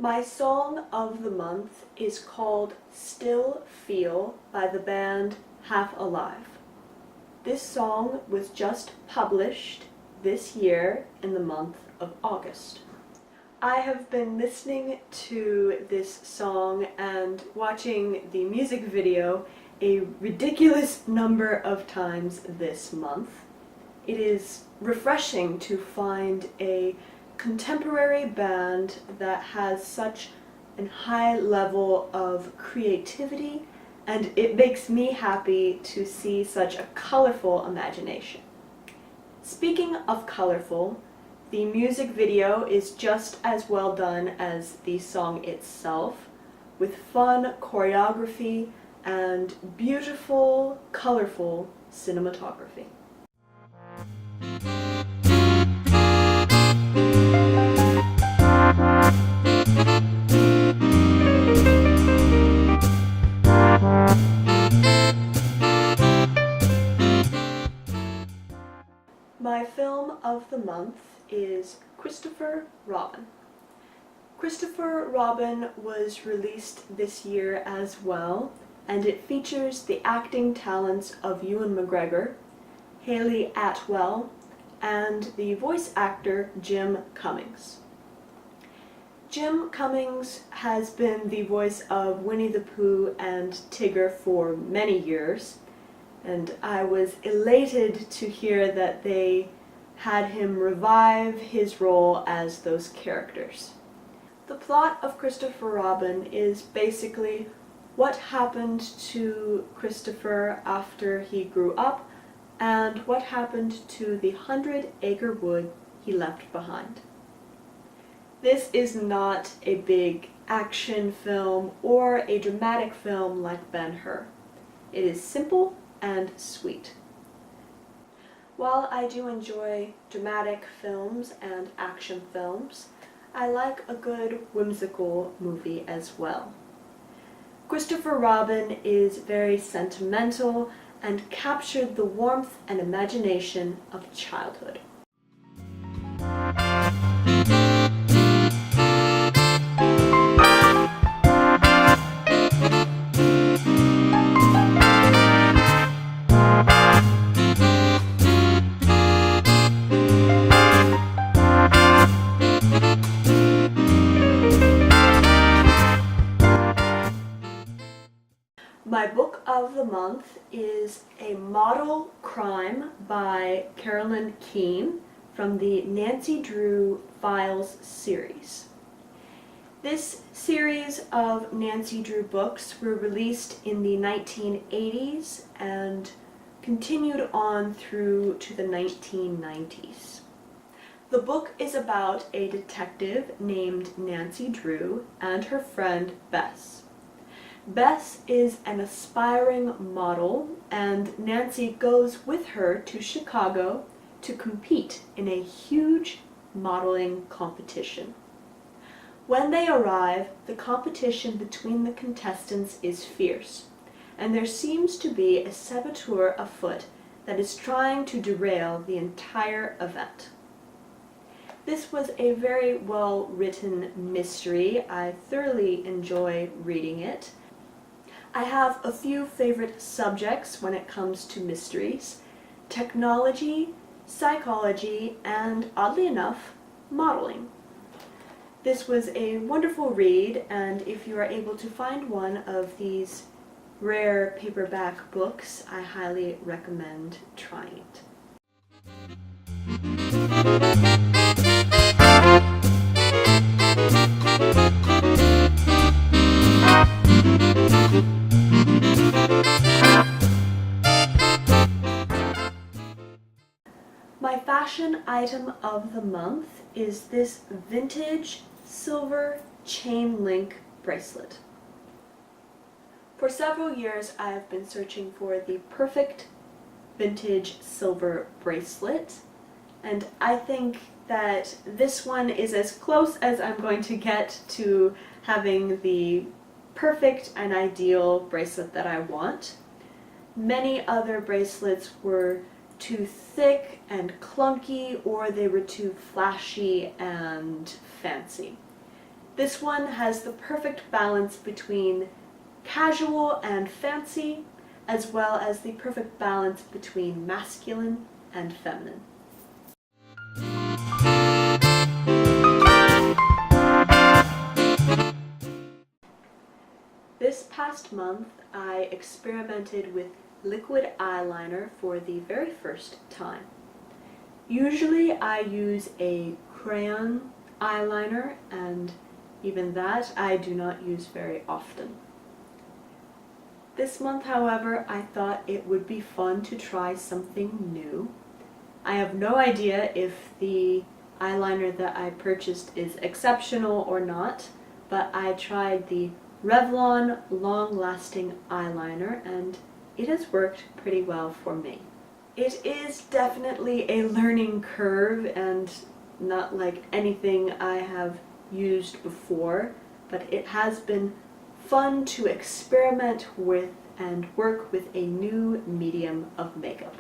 My song of the month is called Still Feel by the band Half Alive. This song was just published this year in the month of August. I have been listening to this song and watching the music video a ridiculous number of times this month. It is refreshing to find a contemporary band that has such a high level of creativity, and it makes me happy to see such a colorful imagination. Speaking of colorful, the music video is just as well done as the song itself, with fun choreography and beautiful, colorful cinematography. My film of the month is Christopher Robin. Christopher Robin was released this year as well, and it features the acting talents of Ewan McGregor, Hayley Atwell, and the voice actor Jim Cummings. Jim Cummings has been the voice of Winnie the Pooh and Tigger for many years, and I was elated to hear that they had him revive his role as those characters. The plot of Christopher Robin is basically what happened to Christopher after he grew up and what happened to the 100-acre wood he left behind. This is not a big action film or a dramatic film like Ben-Hur. It is simple and sweet. While I do enjoy dramatic films and action films, I like a good whimsical movie as well. Christopher Robin is very sentimental and captured the warmth and imagination of childhood. My book of the month is A Model Crime by Carolyn Keene from the Nancy Drew Files series. This series of Nancy Drew books were released in the 1980s and continued on through to the 1990s. The book is about a detective named Nancy Drew and her friend Bess. Bess is an aspiring model, and Nancy goes with her to Chicago to compete in a huge modeling competition. When they arrive, the competition between the contestants is fierce, and there seems to be a saboteur afoot that is trying to derail the entire event. This was a very well-written mystery. I thoroughly enjoy reading it. I have a few favorite subjects when it comes to mysteries: technology, psychology, and oddly enough, modeling. This was a wonderful read, and if you are able to find one of these rare paperback books, I highly recommend trying it. My fashion item of the month is this vintage silver chain link bracelet. For several years I have been searching for the perfect vintage silver bracelet, and I think that this one is as close as I'm going to get to having the perfect and ideal bracelet that I want. Many other bracelets were too thick and clunky, or they were too flashy and fancy. This one has the perfect balance between casual and fancy, as well as the perfect balance between masculine and feminine. This past month, I experimented with liquid eyeliner for the very first time. Usually I use a crayon eyeliner, and even that I do not use very often. This month, however, I thought it would be fun to try something new. I have no idea if the eyeliner that I purchased is exceptional or not, but I tried the Revlon long-lasting eyeliner and it has worked pretty well for me. It is definitely a learning curve and not like anything I have used before, but it has been fun to experiment with and work with a new medium of makeup.